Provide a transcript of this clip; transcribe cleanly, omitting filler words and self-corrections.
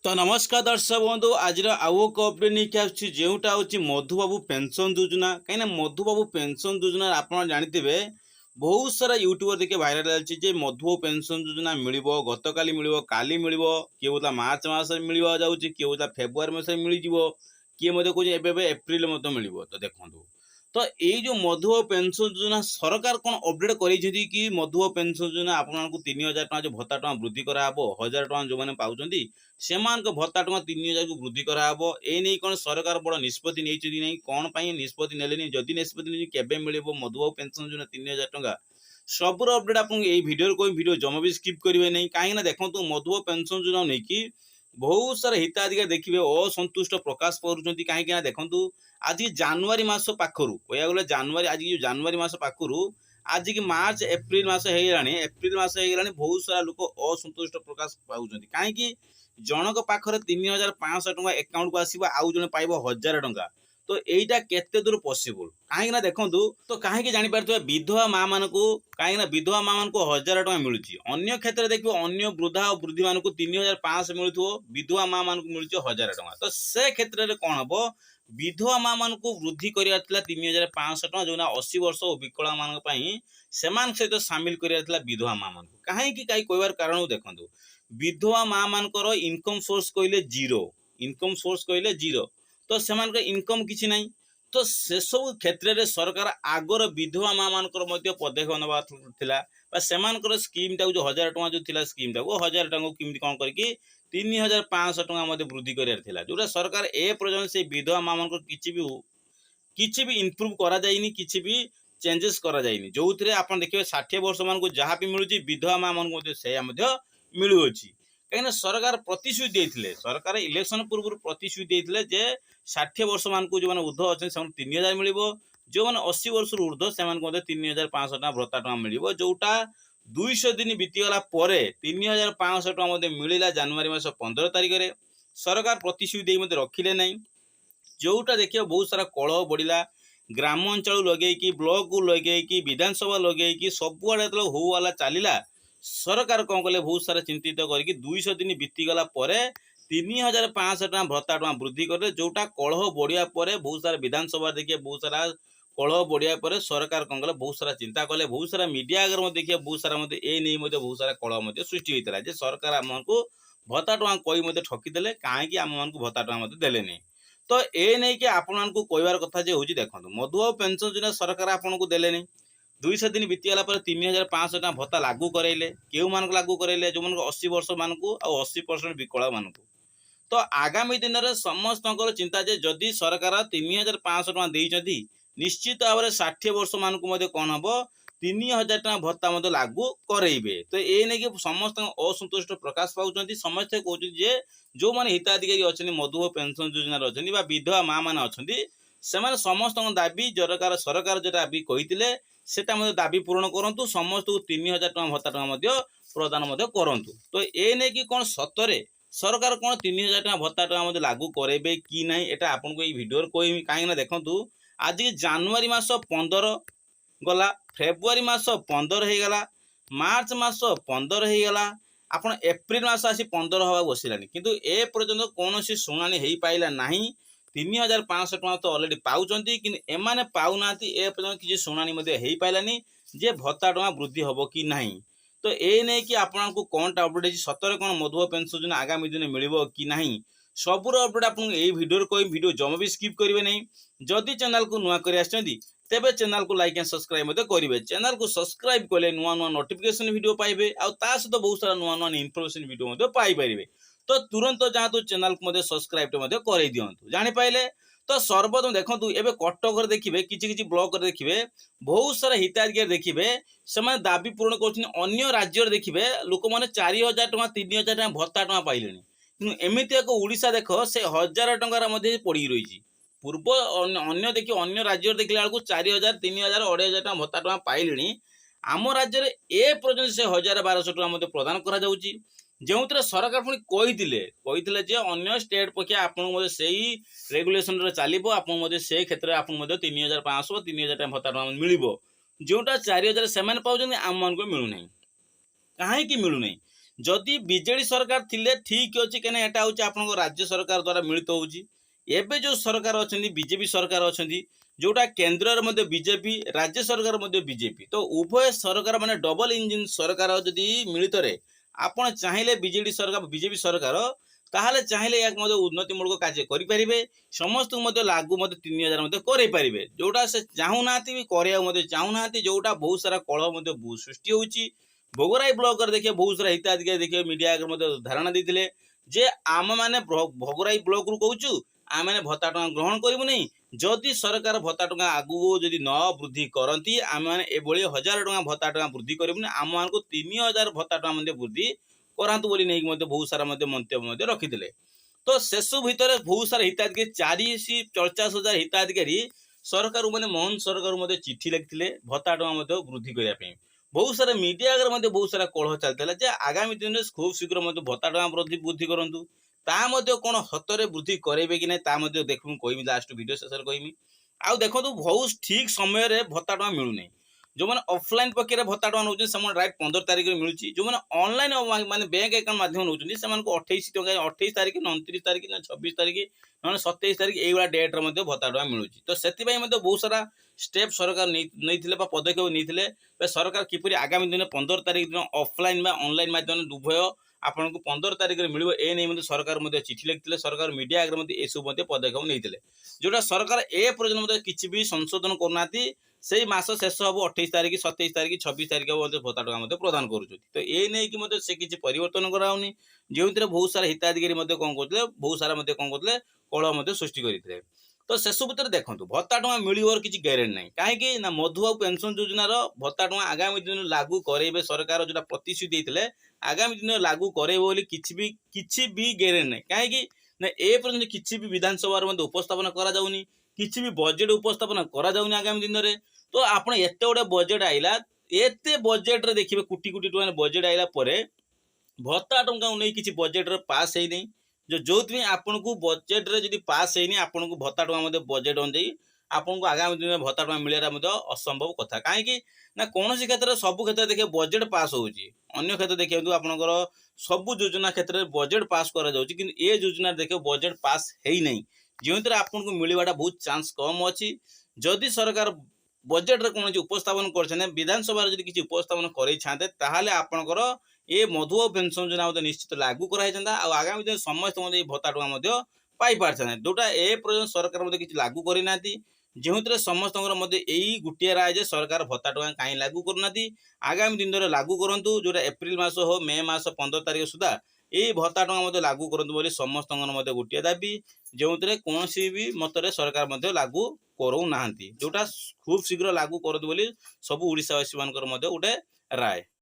तो नमस्कार दर्शक बंधु आज आउ एक अपडेट नहीं आसुच्छी जोटा हूँ मधुबाबू पेंशन योजना कहीं मधुबाबू पेंशन योजना आप जानते बहुत सारा यूट्यूबर देखिए भाइराल चलती मधुबाबू पेंशन योजना मिल गत काली मिल काली मिल किए बोला मार्च मस मिल जाऊँगी किए बोला फेब्रुआरी मस मिल किए कहे एप्रिल मिल तो देखो तो ये जो मधुबाबू पेंशन योजना सरकार कौन अपडेट कर कि मधुबाबू पेंशन योजना आपको 3000 टका जो भत्ता टका वृद्धि कराब 1000 टका जो मैंने पाँच से भत्ता टका 3000 को वृद्धि कराब ये कौन सरकार बड़ निष्पत्ति नहीं कौन निष्पत्ति ने जदि निष्पत्ति केवे मिल मधुबाबू पेंशन योजना 3000 टका सबूर अपडेट आपको यही वीडियो कोई वीडियो जमा भी स्किप करेंगे नहीं कहीं देखो मधुबाबू पेंशन योजना नहीं कि बहुत सारा हिताधिकारी देखिए असंतुष्ट प्रकाश करुँच कहीं देखूँ आज जनवरी मस पाखर कह गले जनवरी आज जनवरी मस पाखर आज की मार्च एप्रिल मस एप्रिल मस बहुत सारा लोक असंतुष्ट प्रकाश पाँच कहीं जनक पाखरे 3500 टका अकाउंट को आसो आउ जन पाइब 1000 टका तो यहीटा केते दूर पॉसिबल कहीं देखूँ तो कहीं जापर विधवा माँ मान को कहीं विधवा माँ मान को 1000 टका मिलूँ अन्य क्षेत्र देखिए अन्य वृद्धा और वृद्धि मान को 3500 मिलू विधवा माँ मान को मिलूँ 1000 टका तो से क्षेत्र में कौन हम विधवा माँ मान को वृद्धि कर 3500 टका जो 80 वर्ष और विकला मान सहित सामिल कर विधवा माँ मान कहीं कहबार कारण देखो विधवा माँ मानकर इनकम सोर्स कहले जीरो इनकम सोर्स कहले जीरो तो से इनकम किसी ना तो से सब क्षेत्र में सरकार आगर विधवा माँ मानकर पदक्षेप नवा स्कीम टाक जो 1000 टका जो थिला स्कीम टाक 1000 टका केमती कौन करके 3500 टका वृद्धि करार जोटा सरकार ए पर्यटन से विधवा माँ मान किसी भी इम्प्रूव करा जाइनी किसी भी चेंजेस करा जाइनी जो थे आप देखिए 60 वर्ष मान को जहाँ भी मिलूँ विधवा माँ मान मिलूची कहीं सरकार प्रतिश्रुति देते सरकार इलेक्शन पूर्व प्रतिश्रुति देते 60 वर्ष मान को जो ऊर्ध अच्छे 3000 मिल जो मैंने 80 वर्ष ऊर्ध से 3500 टका भत्ता टका मिल जोटा 200 दिन बीतीगला 3500 टका मिलला जनवरी मास 15 तारिख में सरकार प्रतिश्रुति रखिले ना जोटा देखिए बहुत सारा कलह बढ़ला ग्राम अंचल लगे ब्लॉक को लगे विधानसभा लगे सबुआड़े जो हो वाला चलला सरकार कौन कले बहुत सारा चिंतित करके 200 दिन बीतीगला 3500 टका भत्ता टका वृद्धि करले जोटा कलह बढ़िया बहुत सारा विधानसभा देखिए बहुत सारा कलह बढ़िया सरकार कौन कले बहुत सारा चिंता कले बहुत सारा मीडिया आगे देखिए बहुत सारा ए नहीं बहुत सारा कलह सृष्टि होता है सरकार आम को भत्ता टका कही ठकीदे कहीं आम मान भत्ता टका देने तो ये नहीं कि आपण को कहबार कथा हूँ देखो मधुबाबू पेंशन योजना सरकार आपन को देले 200 दिन बीतीगला 3500 टका भत्ता लागू कराइले केउ मान लागू कराइले जो मान 80 वर्ष मान को और 80% विकला मान को तो आगामी दिन में समस्त चिंता जे जदि सरकार 3500 टका देइछथि निश्चित भाव में 60 वर्ष मान को कौन हम 3000 टका भत्ता लागू करेबे तो ये नहीं कि समस्त असंतुष्ट प्रकाश पाँच समस्ते कहते जो मैंने हिताधिकारी अच्छा मधुबाबू पेंशन योजना अच्छा विधवा माँ मैंने अच्छा समस्त दाबी सरकार सरकार जो दाबी कही सेटा दाबी पूरण करूँ समस्त को 3000 टका भत्ता टका प्रदान करूँ तो ये नहीं कि कौन सतरे सरकार कौन 3000 टका भत्ता टका लागू करेबे कि ना यहाँ आपको ये भिडियो कहमी कहीं देखूँ आज जनवरी मास 15 गला फेब्रुआरी मास 15 हो गला मार्च मास 15 हो गला आपण एप्रिल मास आसी 15 हवा बसिलानी किंतु ए पर्यंत कौन शुणाणी हो पाइला नहीं 3500 टका तो अलरेडी पाँच कि एमाने पाऊना ए पर्यटन किसी शुणाणी हो पाइलानी जे भत्ता टका वृद्धि हम कि ना तो ये नहीं कि आपको कौन अपडेट सतरे कौन मधुबाबू पेंशन योजना आगामी दिन मिल कि ना सबूर अपडेट आपको यही वीडियो कह वीडियो जमा भी स्किप करेंगे नहीं जदि चैनल को नुआ कर तेबे चैनल को लाइक एंड सब्सक्राइब करेंगे चैनल को सब्सक्राइब कले नुआ नुआ नोटिफिकेशन वीडियो पाइबे आ सहित बहुत सारा नुआ नुआ इनफॉरमेशन वीडियो पाइपर तो तुरंत जातु चैनल को सब्सक्राइब कर दिंतु जापारे तो सर्वप्रथम देखो एवं कटक देखिए किसी ब्लॉक देखिए बहुत सारा हिताधिकारी देखिए से दाबी पूरण कर राज्य देखिए लोक मैंने 4000 टका 3000 टका भत्ता टका पाइले एमती एक ओडिशा देख से 1000 टकार पड़ी रही पूर्व अन्य देखिए अन्य राज्य देखला बेलू 4000 3000 2500 टका भत्ता टका पाइले आम राज्य में ए पर्यटन से 1200 टका प्रदान करा जाउची जो सरकार पुणी कही अन्य स्टेट पक्ष आपको से रेगुलेशन चलो आप से क्षेत्र में आपको 3500 3000 टका भत्ता टका मिल जोटा 4000 से पाँच आम मान को मिलूना कहीं मिलूना जदि बीजेडी सरकार थिले ठीक अछि केने एटा होछि आपनको राज्य सरकार द्वारा मिलित होछि। एबे जो सरकार अछंती बीजेपी सरकार अछंती जोटा केंद्र मध्ये बीजेपी राज्य सरकार मध्ये बीजेपी तो उभय सरकार माने डबल इंजिन सरकार जदि मिलित रे आपण चाहिले बीजेडी सरकार बीजेपी सरकार ताहले चाहिले एक मध्ये उन्नतिमूलक कार्य करि परिबे समस्त मध्ये लागू मध्ये 3000 मध्ये करै परिबे जोटा से चाहू नाती भी करिया मध्ये चाहू नाती जोटा बहुत सारा कलह मध्ये सृष्टि होछि। भोगराई ब्लॉक देखिए बहुत सारा हिताधिकारी देखिए मीडिया धारणा देते जे आम मैंने भोगराई ब्लॉक रु कहूँ आम मैंने भत्ता टଙ୍କା ग्रहण करूँ नहीं जदि सरकार भत्ता टଙ୍କା आगू जदि न वृद्धि करती आम मैंने एभली 1000 टଙ୍କା भत्ता टଙ୍କା वृद्धि करूँ आम मान 3000 भत्ता टଙ୍କା वृद्धि करातु बोली नहीं बहुत सारा मंतव्य रखिते। तो सेसु भितर बहुत सारा हिताधिकारी 40-50,000 हिताधिकारी सरकार मैंने मोहन सरकार चिठी लिखिते भत्ता टଙ୍କା वृद्धि करने बहुत सारा मीडिया आगे बहुत सारा कलह चलता जे आगामी दिन में खूब शीघ्र भत्ता टଙ୍କା वृद्धि करूँ ता कौन हतरे वृद्धि करेबे कि नहीं देखू कहमी लास्ट वीडियो शेष कहमी आउ देखो बहुत ठीक समय भत्ता टଙ୍କା मिलूना जो मैंने ऑफलाइन पक्ष भत्ता टଙ୍କା नौ से राइट 15 तारिख में मिलूँ जो मैंने ऑनलाइन माने बैंक अकाउंट माध्यम नौ 28 टଙ୍କା 28 तारिख 29 तारिख 26 तारिख ना 27 तारिख ये डेट्रे भत्ता टଙ୍କା मिलूँ तो से बहुत सारा स्टेप सरकार नहीं पदक्षेप नहीं सरकार किपरि आगामी दिन 15 तारिख दिन ऑफलाइन ऑनलाइन माध्यम उभय आपन को 15 तारिख में मिल ए नहीं सरकार चिठी लिखते सरकार मीडिया आगे ये सब पदक्षेप नहीं जोटा सरकार ए पर्यटन किसी भी संशोधन करना से मास शेष हम 28 तारिख 27 तारिख 26 तारिख भत्ता टଙ୍କା प्रदान करुँच तो ये नहीं कि से किसी परिवर्तन कराऊनी जो बहुत सारा हिताधिकारी कौन करते बहुत सारा कौन करते कलह सृष्टि करते तो से सब भितर देखो भत्ता टଙ୍କା मिलवर किसी ग्यारेंटी नहीं कहीं मधुबाबू पेंशन योजनार भत्ता टଙ୍କା आगामी दिन लागू करेबे सरकार जो प्रतिश्रुति देते आगामी दिन लागू करेबे किसी भी ग्यारेंटी नहीं कहीं ए पर्यटन किसी भी विधानसभा उपस्थापन कराऊनी किसी भी बजेट उपस्थापन कराऊनी आगामी दिन में तो आपड़ एत गोटे बजेट आईला एत बजेट रे देखिए कोटी कोटी टଙ୍କା बजेट आईला भत्ता टଙ୍କା नहीं किसी बजेट रे पास है नहीं जो आपन को बजेट रे जदि पास है आपन को भत्ता टଙ୍କା बजेट अनुଯାयी आपन को आगामी दिन में भत्ता टଙ୍କା मिलना असंभव कथा कहीं ना कौन क्षेत्र सब क्षेत्र देखिए बजेट पास होची अन्य क्षेत्र देखिए आपनकर सब योजना क्षेत्र में बजेट पास करा जाउची किंतु ए योजना देखिए बजेट पास है नहीं जो आपन को मिलवाटा बहुत चांस कम अच्छी जदि सरकार बजेट रे कौन उपस्थापन कर विधानसभा जदि किसी उपस्थापन करे ताहले आपनकर ये मधुबाबू पेंशन योजना निश्चित लागू कराइछंदा आ आगामी दिन समस्त भत्ता टଙ୍କା पाई पारछन जोटा ए पर्यटन सरकार किसी लागू करना जो समस्त यही गोटे राय जे सरकार भत्ता टଙ୍କା कहीं लागू करना आगामी दिन में लागू करूँ जोटा एप्रिल मास हो मे मास 15 तारिख सुधा यही भत्ता टଙ୍କା लागू करूँ समस्त गोटे दाबी जो कौन भी मतरे सरकार लागू करू ना जोटा खूब शीघ्र लागू करूँ सब ओडिशावासी मान गोटे राय।